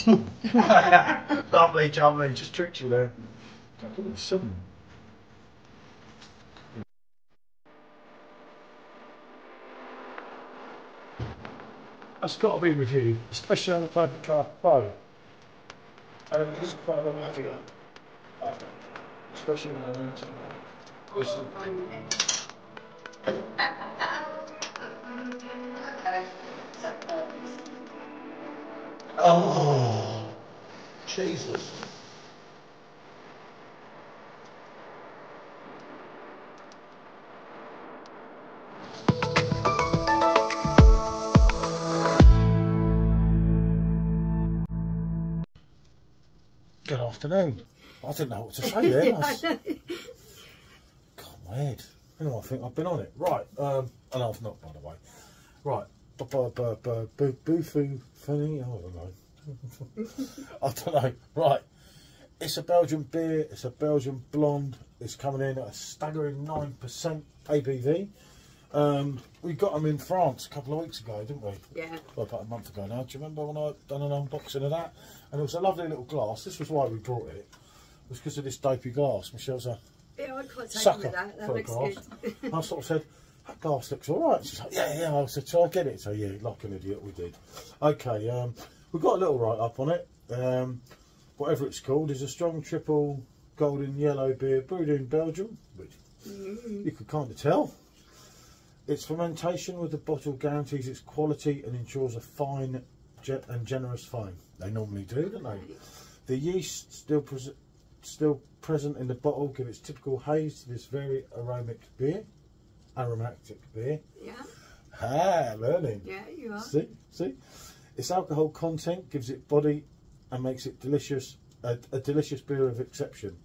Lovely, chummy, just tricked you there. Something. That's got to be reviewed, especially on the private car phone. And this is quite a lot heavier. Especially when I'm oh, Jesus. Good afternoon. I didn't know what to say there. God, my head. You know, I think I've been on it. Right, and I've not, by the way. Right, boo-foo funny. I don't know. I don't know. Right, it's a Belgian beer. It's a Belgian blonde. It's coming in at a staggering 9% ABV. We got them in France a couple of weeks ago, didn't we? Yeah. Well, about a month ago now. Do you remember when I done an unboxing of that? And it was a lovely little glass. This was why we brought it. It was because of this dopey glass. Michelle's a sucker for a glass. I sort of said, that glass looks all right. She's like, yeah. I said, shall I get it? So yeah, like an idiot, we did. Okay, we've got a little write-up on it. Whatever it's called is a strong triple golden yellow beer brewed in Belgium, which you could kind of tell. Its fermentation with the bottle guarantees its quality and ensures a fine and generous foam. They normally do, don't they? The yeast still present in the bottle give its typical haze to this very aromatic beer. Yeah. Ah, learning. Yeah, you are. See. Its alcohol content gives it body and makes it delicious. A delicious beer of exception.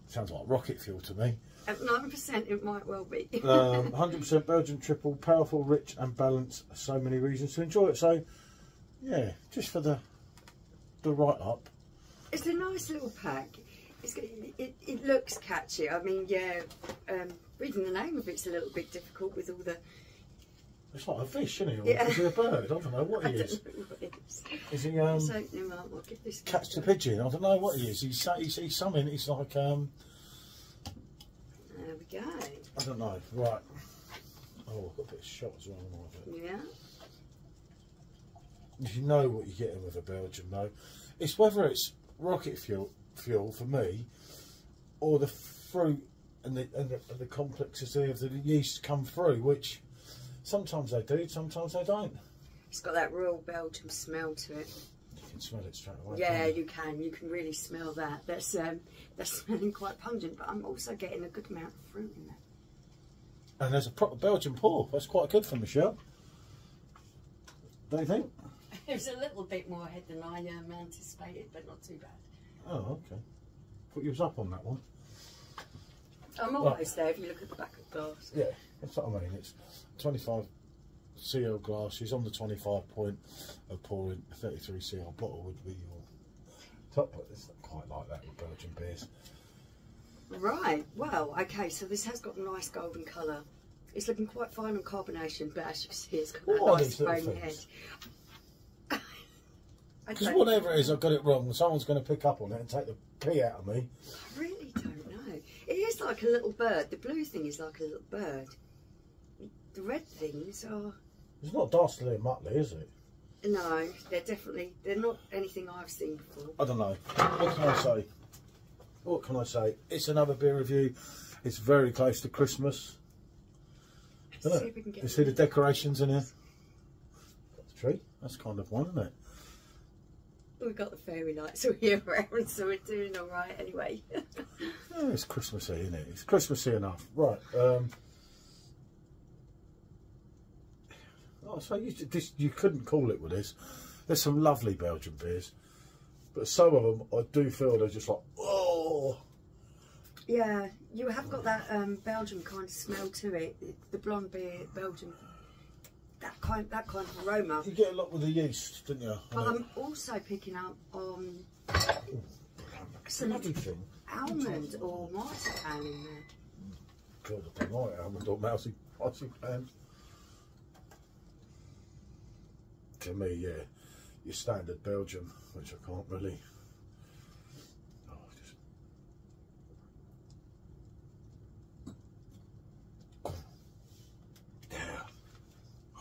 Sounds like rocket fuel to me. At 9% it might well be. 100% Belgian triple, powerful, rich and balanced. So many reasons to enjoy it. So, yeah, just for the write-up. It's a nice little pack. It looks catchy. I mean, yeah, reading the name of it's a little bit difficult with all the... It's like a fish, isn't it? Or yeah. Is he a bird? I don't know what he is. Is he, Let's open him up. I'll give this catch the pigeon? I don't know what he is. He's something, he's like, there we go. I don't know. Right. Oh, I've got a bit of shot as well. Yeah. You know what you're getting with a Belgian, though. It's whether it's rocket fuel for me, or the fruit and the complexity of the yeast come through, which sometimes they do, sometimes they don't. It's got that real Belgian smell to it. You can smell it straight away. Yeah, you can. You can really smell that. That's smelling quite pungent, but I'm also getting a good amount of fruit in there. And there's a proper Belgian pour. That's quite good for Michelle. Don't you think? It was a little bit more ahead than I anticipated, but not too bad. Oh, okay. Thought you was up on that one. I'm almost there if you look at the back of the glass. Yeah, that's what I mean. It's 25 CL glass. She's on the 25 point of pouring. A 33 CL bottle would be your top, but it's not quite like that with Belgian beers. Right, well, okay, so this has got a nice golden colour. It's looking quite fine on carbonation, but as you can see, it's got a nice foamy head. Because whatever it is, I've got it wrong. Someone's going to pick up on it and take the pee out of me. I really don't know. It is like a little bird. The blue thing is like a little bird. The red things are... It's not Dastardly and Muttley, is it? No, they're not anything I've seen before. I don't know. What can I say? What can I say? It's another beer review. It's very close to Christmas. See if we can get you see the decorations in here? Got the tree. That's kind of one, isn't it? We've got the fairy lights all year round, so we're doing all right anyway. Yeah, it's Christmassy, isn't it? It's Christmassy enough. Right. So you couldn't call it with this. There's some lovely Belgian beers, but some of them I do feel they're just like, oh. Yeah, you have got that Belgian kind of smell to it. The blonde beer, Belgian. That kind of aroma. You get a lot with the yeast, didn't you? But I'm also picking up on some almond or marzipan in there. God, I don't like almond or marzipan. To me, yeah. your standard Belgium, which I can't really. Oh, yeah.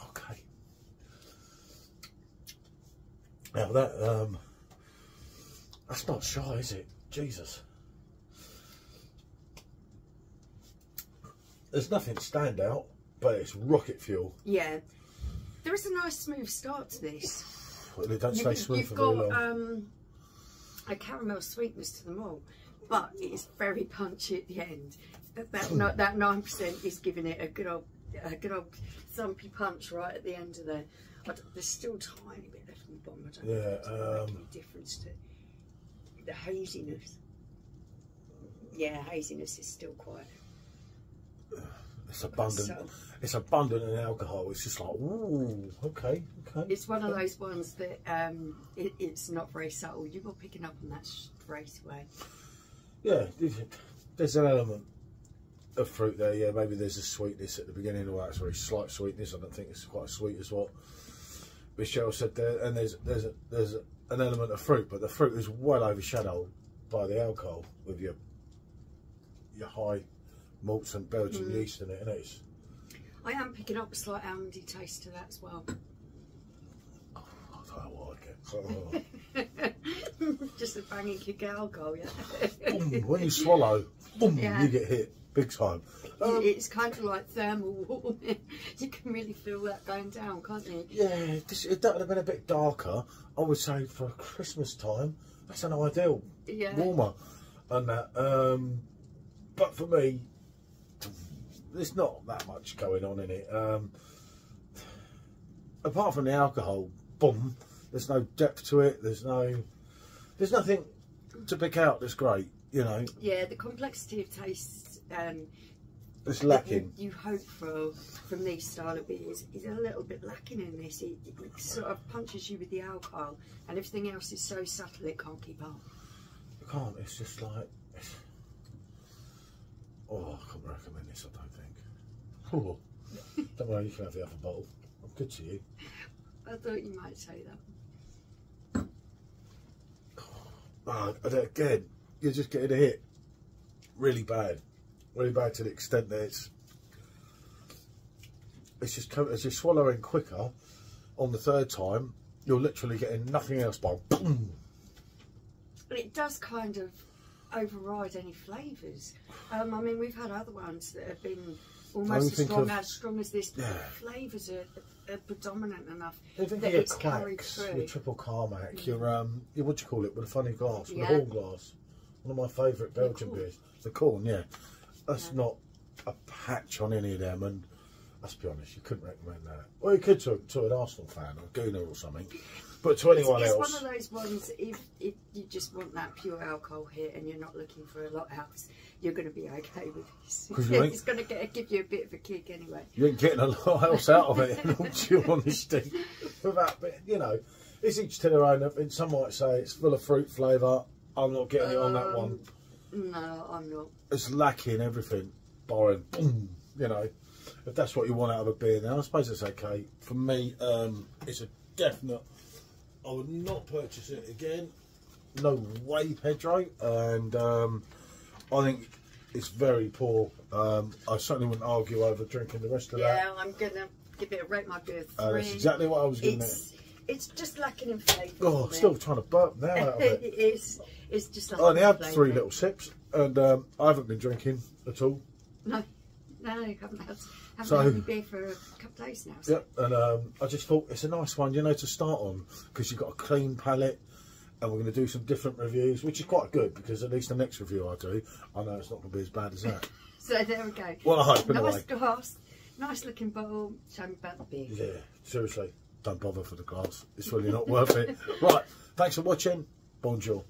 Okay. Now that's not shy, is it? Jesus. There's nothing stand out, but it's rocket fuel. Yeah. There is a nice smooth start to this. Well, they don't stay smooth for very long. You've got a caramel sweetness to them all, but it is very punchy at the end. That 9% is giving it a good old thumpy punch right at the end of there. There's still a tiny bit left in the bottom. I don't know if it's going to make any difference to the haziness. Yeah, haziness is still quite. It's abundant. So, it's abundant in alcohol. It's just like, ooh, okay. It's one of those ones that it's not very subtle. You're picking up on that straight away. Yeah, there's an element of fruit there. Yeah, maybe there's a sweetness at the beginning. Or that's very slight sweetness. I don't think it's quite as sweet as what Michelle said there. And there's an element of fruit, but the fruit is well overshadowed by the alcohol with your high malts and Belgian yeast in it, and it's. I am picking up a slight almondy taste to that as well. Oh, I don't know what I get. Oh. Just a banging kick of alcohol, yeah. Boom, when you swallow, boom, yeah. You get hit big time. It's kind of like thermal warming. You can really feel that going down, can't you? Yeah, it would have been a bit darker. I would say for Christmas time, that's an ideal warmer and that. But for me, there's not that much going on in it. Apart from the alcohol, boom, there's no depth to it. There's nothing to pick out that's great, you know. Yeah, the complexity of taste it's lacking. You hope for from these style of beers is a little bit lacking in this. It sort of punches you with the alcohol, and everything else is so subtle it can't keep up. It can't. It's just like. Oh, I can't recommend this, I don't think. Oh, don't worry, you can have the other bottle. I'm good to you. I thought you might say that. Oh, again, you're just getting a hit. Really bad. Really bad to the extent that it's just as you're swallowing quicker on the third time, you're literally getting nothing else but boom. It does kind of override any flavours. I mean, we've had other ones that have been almost as strong as this, but the flavours are predominant enough that it's carried through. Your triple Carmack, your what do you call it, with a funny glass, with a horn glass. One of my favourite Belgian beers. The corn, yeah. That's not a patch on any of them, and let's be honest, you couldn't recommend that. Well, you could to an Arsenal fan or Gooner or something. But to anyone else, it's one of those ones. If you just want that pure alcohol hit and you're not looking for a lot else, you're going to be okay with this. It's going to give you a bit of a kick anyway. You ain't getting a lot else out of it, in all due honesty. Without, you know, it's each to their own. And some might say it's full of fruit flavour. I'm not getting it on that one. No, I'm not. It's lacking everything, barring boom. You know, if that's what you want out of a beer, then I suppose it's okay. For me, it's a definite. I would not purchase it again. No way, Pedro. And I think it's very poor. I certainly wouldn't argue over drinking the rest of that. Yeah, I'm going to give it a rate my beer 3. That's exactly what I was giving it. It's just lacking in flavour. Oh, I'm still trying to burp now out of it. It is. It's just lacking I only had flavour. 3 little sips, and I haven't been drinking at all. No, I haven't had any beer for a couple of days now. So. Yep, and I just thought it's a nice one, you know, to start on, because you've got a clean palate, and we're going to do some different reviews, which is quite good, because at least the next review I do, I know it's not going to be as bad as that. So there we go. Well, I hope, nice glass, nice looking bottle, show me about the beer. Yeah, seriously, don't bother for the glass. It's really not worth it. Right, thanks for watching. Bonjour.